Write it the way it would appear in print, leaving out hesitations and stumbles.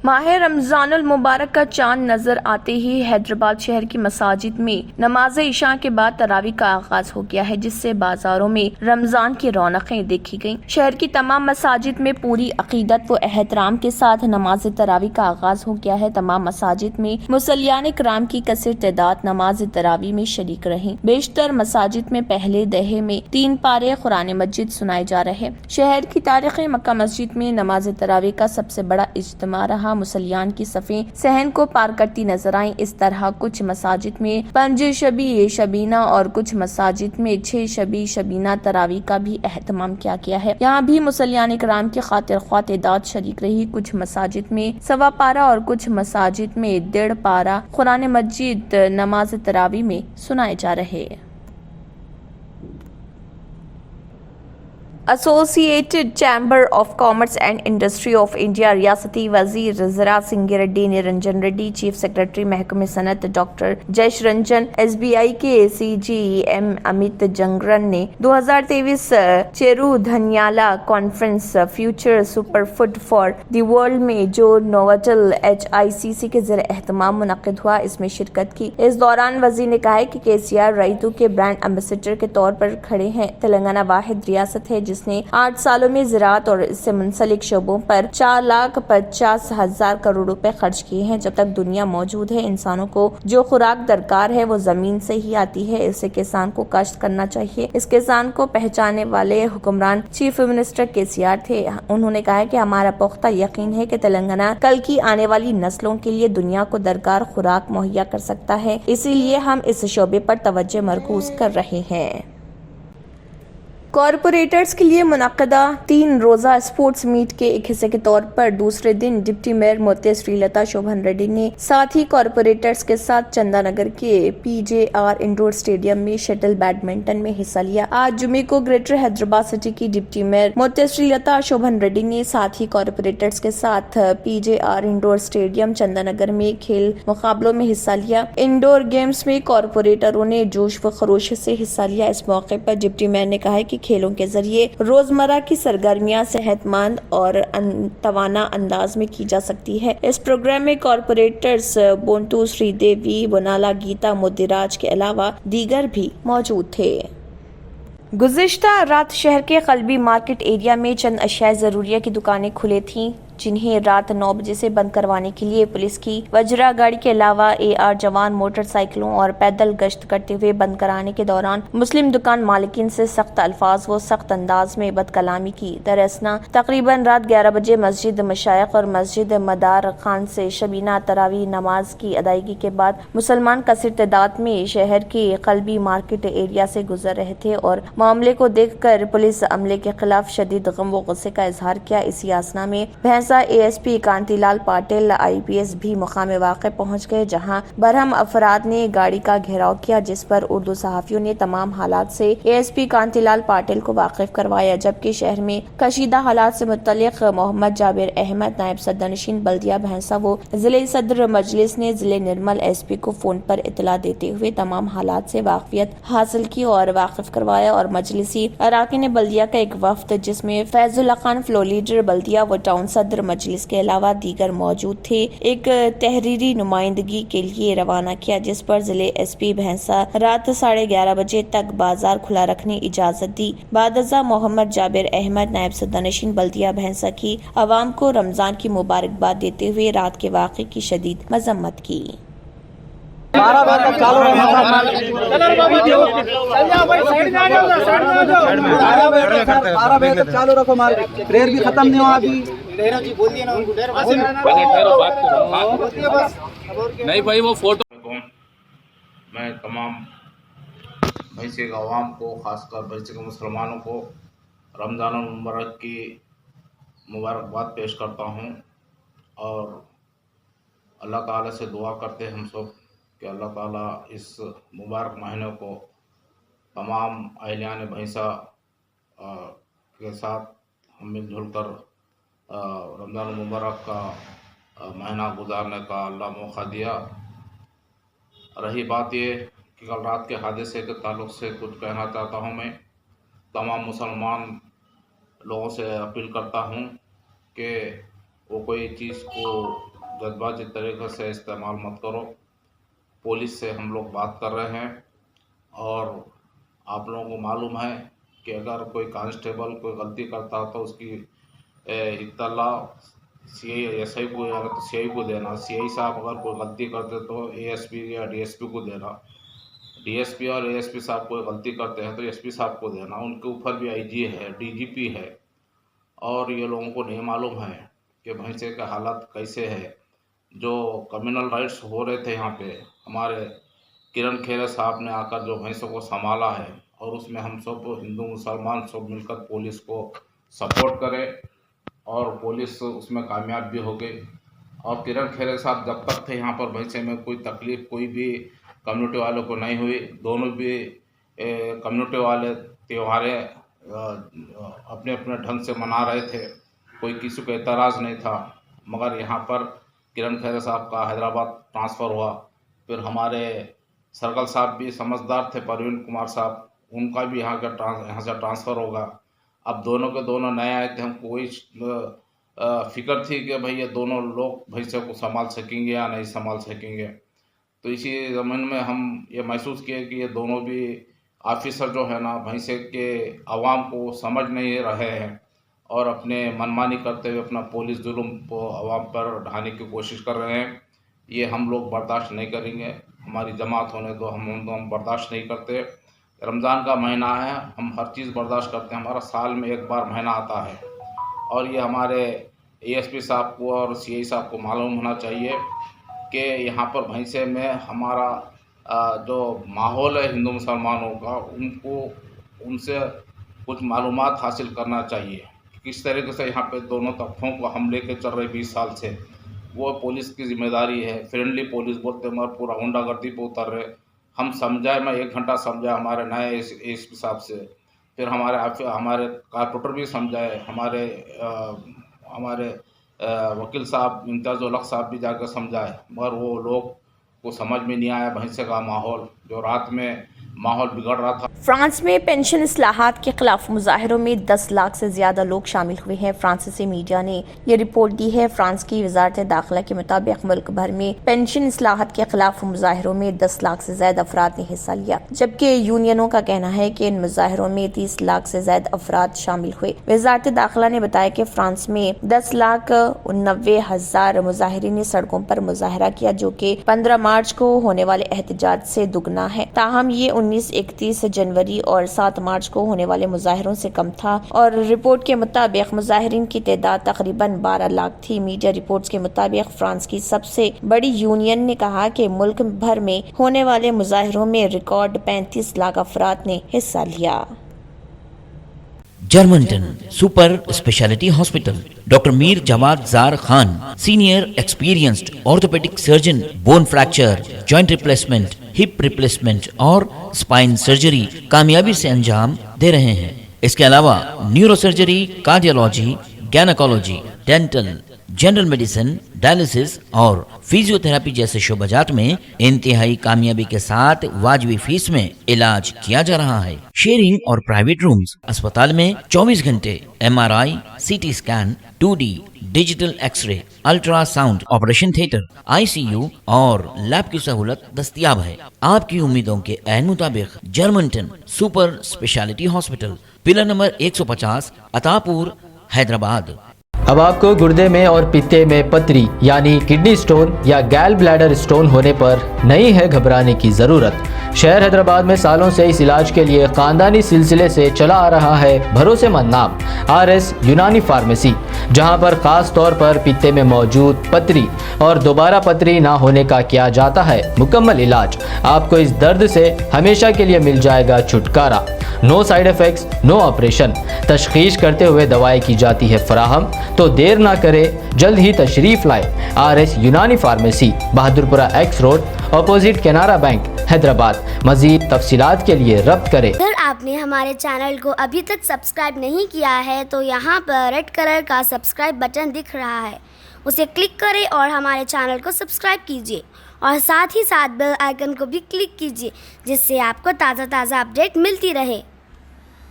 माह रमजानुल मुबारक का चांद नजर आते ही हैदराबाद शहर की मसाजिद में नमाज इशा के बाद तरावी का आगाज हो गया है, जिससे बाजारों में रमजान की रौनकें देखी गईं। शहर की तमाम मसाजिद में पूरी अकीदत व एहतराम के साथ नमाज तरावी का आगाज हो गया है। तमाम मसाजिद में मुसल्लियान किराम की कसीर तादाद नमाज तरावी में शरीक रहे। बेशतर मसाजिद में पहले दहे में 3 पारे कुरान मजीद सुनाए जा रहे। शहर की तारीखी मक्का मस्जिद में नमाज तरावी का सबसे बड़ा इज्तिमा रहा। मुसल्लियान की सफ़ें सहन को पार करती नजर आई। इस तरह कुछ मसाजिद में 5 शबी शबीना और कुछ मसाजिद में 6 शबी शबीना तरावी का भी एहतमाम किया गया है। यहाँ भी मुसल्लियान इकराम की खातिर ख्वाह तादाद शरीक रही। कुछ मसाजिद में 1.25 पारा और कुछ मसाजिद में 1.5 पारा कुरान मजीद नमाज तरावी में सुनाए जा रहे। Associated Chamber of Commerce and Industry of India रियासती वजीर ज़रा सिंह रेड्डी, निरंजन रेड्डी, चीफ सेक्रेटरी महकमे सनत डॉक्टर जयश रंजन, SBI के CGM अमित जंगरन ने 2023 चेरू धनियाला conference future super food for the world में जो नोवाटल HICC के ज़रिए एहतमाम मुनक़िद हुआ, इसमें शिरकत की। इस दौरान वजीर ने कहा कि KCR रईतू के ब्रांड एम्बेसडर के तौर पर खड़े हैं। तेलंगाना वाहिद रियासत है जिसने 8 सालों में ज़राअत और इससे मुंसलिक शोबों पर 4,50,000 करोड़ रुपए खर्च किए हैं। जब तक दुनिया मौजूद है, इंसानों को जो खुराक दरकार है वो जमीन से ही आती है। इससे किसान को कष्ट करना चाहिए। इस किसान को पहचानने वाले हुक्मरान चीफ मिनिस्टर KCR थे। उन्होंने कहा कि हमारा पुख्ता यकीन है कि तेलंगाना कल की आने वाली नस्लों के लिए दुनिया को दरकार खुराक मुहैया कर सकता है, इसीलिए हम इस शोबे पर तवज्जो मरकूज कर रहे हैं। कॉरपोरेटर्स के लिए मुनक़दा 3 रोज़ा स्पोर्ट्स मीट के एक हिस्से के तौर पर दूसरे दिन डिप्टी मेयर मोते श्रीलता शोभन रेड्डी ने साथ ही कॉरपोरेटर्स के साथ चंदानगर के PJR इंडोर स्टेडियम में शटल बैडमिंटन में हिस्सा लिया। आज जुमे को ग्रेटर हैदराबाद सिटी की डिप्टी मेयर मोते श्रीलता शोभन रेड्डी ने साथ ही कॉरपोरेटर्स के साथ PJR इंडोर स्टेडियम चंदानगर में खेल मुकाबलों में हिस्सा लिया। इंडोर गेम्स में कॉरपोरेटरों ने जोश व खरोश से हिस्सा लिया। इस मौके पर डिप्टी मेयर ने कहा कि खेलों के जरिए रोजमर्रा की सरगर्मियां सेहतमंद और तवाना अंदाज में की जा सकती है। इस प्रोग्राम में कॉरपोरेटर्स बोंटू श्रीदेवी, बोनाला, गीता मोदिराज के अलावा दीगर भी मौजूद थे। गुज़िश्ता रात शहर के कल्बी मार्केट एरिया में चंद अशियाए ज़रूरिया की दुकानें खुले थीं, जिन्हें रात 9 बजे से बंद करवाने के लिए पुलिस की वज्रा गाड़ी के अलावा AR जवान मोटरसाइकिलों और पैदल गश्त करते हुए बंद कराने के दौरान मुस्लिम दुकान मालिकीन से सख्त अल्फाज व सख्त अंदाज में बदकलामी की। दरअसना तकरीबन रात 11 बजे मस्जिद मशाइख और मस्जिद मदार खान से शबीना तरावी नमाज की अदायगी के बाद मुसलमान कसीर तादाद में शहर के कल्बी मार्केट एरिया से गुजर रहे थे और मामले को देखकर पुलिस अमले के खिलाफ शदीद गम व गुस्से का इजहार किया। इसी आसना में ASP कांतिलाल पाटिल IPS भी मुकाम वाक़े पहुँच गए, जहाँ बरहम अफराद ने गाड़ी का घेराव किया, जिस पर उर्दू सहाफ़ियों ने तमाम हालात से ASP कांतिलाल पाटिल को वाकिफ करवाया। जबकि शहर में कशीदा हालात से मुतल्लिक मोहम्मद जाबिर अहमद नायब सदरनशीन बल्दिया भैंसा वो जिले सदर मजलिस ने जिले निर्मल SP को फोन पर इतला देते हुए तमाम हालात से वाकफियत हासिल की और वाकिफ करवाया। और मजलिसी अराकीन बल्दिया का एक वफ्द जिसमें फैजुल्ला खान फ्लोर लीडर बल्दिया व टाउन सदर मजलिस के अलावा दीगर मौजूद थे, एक तहरीरी नुमाइंदगी के लिए रवाना किया, जिस पर जिले SP भैंसा रात 11:30 बजे तक बाजार खुला रखने इजाजत दी। बादजा मोहम्मद जाबिर अहमद नायब सदरनशीन बल्दिया भैंसा की अवाम को रमजान की मुबारकबाद देते हुए रात के वाक़े की शदीद मजम्मत की। 12 बजे तक चालू रहेगा। 12 बजे तक चालू रखो मार्केट। प्रेयर भी खत्म नहीं हुआ अभी। नहीं भाई वो फोटो मैं तमाम भैंसे के अवाम को, खासकर भैंसे के मुसलमानों को रमज़ान मुबारक की मुबारकबाद पेश करता हूँ और अल्लाह ताला से दुआ करते हैं हम सब कि अल्लाह ताला इस मुबारक महीने को तमाम अहलियान भैंसा के साथ हम मिलजुल कर रमज़ान मुबारक का महीना गुजारने का अल्लाह मौका दिया। रही बात ये कि कल रात के हादसे के ताल्लुक़ से कुछ कहना चाहता हूँ। मैं तमाम मुसलमान लोगों से अपील करता हूँ कि वो कोई चीज़ को जल्दबाजी तरीके से इस्तेमाल मत करो। पुलिस से हम लोग बात कर रहे हैं और आप लोगों को मालूम है कि अगर कोई कांस्टेबल कोई गलती करता है तो उसकी इत्तला सीआई एसआई को या तो सीआई को देना। सीआई साहब अगर कोई गलती करते तो एएसपी या डीएसपी को देना। डीएसपी और एएसपी साहब कोई गलती करते हैं तो एसपी साहब को देना। उनके ऊपर भी आईजी है, डीजीपी है और ये लोगों को नहीं मालूम है कि भैंसे का हालत कैसे है। जो कम्युनल राइट्स हो रहे थे यहाँ पे, हमारे किरण खेरे साहब ने आकर जो भैंसों को संभाला है और उसमें हम सब हिंदू मुसलमान सब मिलकर पुलिस को सपोर्ट करें और पुलिस उसमें कामयाब भी हो गई। और किरण खेरे साहब जब तक थे यहाँ पर भैंसे में कोई तकलीफ़ कोई भी कम्युनिटी वालों को नहीं हुई। दोनों भी कम्युनिटी वाले त्योहारें अपने अपने ढंग से मना रहे थे, कोई किसी को एतराज़ नहीं था। मगर यहाँ पर किरण खेरे साहब का हैदराबाद ट्रांसफ़र हुआ, फिर हमारे सर्कल साहब भी समझदार थे, परवीन कुमार साहब, उनका भी यहाँ से ट्रांसफ़र होगा। अब दोनों के दोनों नए आए थे, हमको कोई फिक्र थी कि भाई ये दोनों लोग भैंसे को संभाल सकेंगे या नहीं संभाल सकेंगे। तो इसी ज़मीन में हम ये महसूस किए कि ये दोनों भी ऑफिसर जो है ना भैंसे के आवाम को समझ नहीं रहे हैं और अपने मनमानी करते हुए अपना पुलिस जुल्म को आवाम पर ढाने की कोशिश कर रहे हैं। ये हम लोग बर्दाश्त नहीं करेंगे। हमारी जमात होने दो, हम बर्दाश्त नहीं करते। रमज़ान का महीना है, हम हर चीज़ बर्दाश्त करते हैं। हमारा साल में एक बार महीना आता है और ये हमारे एएसपी साहब को और सीआई साहब को मालूम होना चाहिए कि यहाँ पर भैंसे में हमारा जो माहौल है हिंदू मुसलमानों का, उनको उनसे कुछ मालूमात हासिल करना चाहिए। किस तरीके से यहाँ पे दोनों तबकों को हम लेके चल रहे 20 साल से, वो पुलिस की जिम्मेदारी है। फ्रेंडली पुलिस बोलते हैं मगर पूरा गुंडागर्दी पे उतर रहे। हम समझाए, मैं 1 घंटा समझाया हमारे नए एएसपी साहब से, फिर हमारे कारपोरेटर भी समझाए, हमारे वकील साहब इम्तियाज़ उल हक साहब भी जाकर समझाए, मगर वो लोग को समझ में नहीं आया भैंसे का माहौल, जो रात में माहौल बिगड़ रहा था। फ्रांस में पेंशन इस्लाहात के खिलाफ मुजाहिरों में 10 लाख से ज्यादा लोग शामिल हुए हैं। फ्रांसीसी मीडिया ने ये रिपोर्ट दी है। फ्रांस की वजारत दाखिला के मुताबिक मुल्क भर में पेंशन इस्लाहात के खिलाफ मुजाहिरों में 10 लाख से ज्यादा अफराद ने हिस्सा लिया, जबकि यूनियनों का कहना है कि इन मुजाहिरों में 30 लाख से ज्यादा अफराद शामिल हुए। वजारत दाखिला ने बताया कि फ्रांस में 10,90,000 मुजाहिरीन ने सड़कों पर मुजाहरा किया, जो कि 15 मार्च को होने वाले एहतजाज से दुगना है। ताहम ये 19-31 जनवरी और 7 मार्च को होने वाले मुजाहिरों से कम था और रिपोर्ट के मुताबिक मुजाहिरीन की तादाद तकरीबन 12 लाख थी। मीडिया रिपोर्ट्स के मुताबिक फ्रांस की सबसे बड़ी यूनियन ने कहा कि मुल्क भर में होने वाले मुजाहिरों में रिकॉर्ड 35 लाख अफराद ने हिस्सा लिया। जर्मनटन super speciality hospital, doctor Mir Jawad जार Khan, senior experienced orthopaedic surgeon, bone fracture, joint replacement, hip replacement और स्पाइन सर्जरी कामयाबी से अंजाम दे रहे हैं। इसके अलावा neuro surgery, cardiology, gynaecology, dental, general medicine, dialysis और फिजियोथेरेपी जैसे शोबाजात में इंतहाई कामयाबी के साथ वाजिबी फीस में इलाज किया जा रहा है। शेयरिंग और प्राइवेट रूम्स, अस्पताल में 24 घंटे MRI, CT scan, 2D digital x-ray, ultrasound, operation theatre, ICU और लैब की सहूलत दस्तयाब है। आपकी उम्मीदों के ऐन मुताबिक Germanton super speciality hospital, pillar number 150, Attapur, Hyderabad. अब आपको गुर्दे में और पित्ते में पथरी यानी किडनी स्टोन या गैल ब्लैडर स्टोन होने पर नहीं है घबराने की ज़रूरत। शहर हैदराबाद में सालों से इस इलाज के लिए खानदानी सिलसिले से चला आ रहा है भरोसेमंद नाम RS यूनानी फार्मेसी, जहां पर खास तौर पर पित्ते में मौजूद पथरी और दोबारा पथरी ना होने का किया जाता है मुकम्मल इलाज। आपको इस दर्द से हमेशा के लिए मिल जाएगा छुटकारा। No side effects, no operation, तशखीस करते हुए दवाएं की जाती है फराहम। तो देर ना करे, जल्द ही तशरीफ लाए RS Unani pharmacy, Bahadurpura X road, opposite Canara bank, Hyderabad. मजीद तफसीलात के लिए रब्त करें। अगर आपने हमारे चैनल को अभी तक सब्सक्राइब नहीं किया है तो यहाँ पर रेड कलर का सब्सक्राइब बटन दिख रहा है, उसे क्लिक करें और हमारे चैनल को सब्सक्राइब कीजिए और साथ ही साथ बेल आइकन को भी क्लिक कीजिए, जिससे आपको ताज़ा अपडेट मिलती रहे।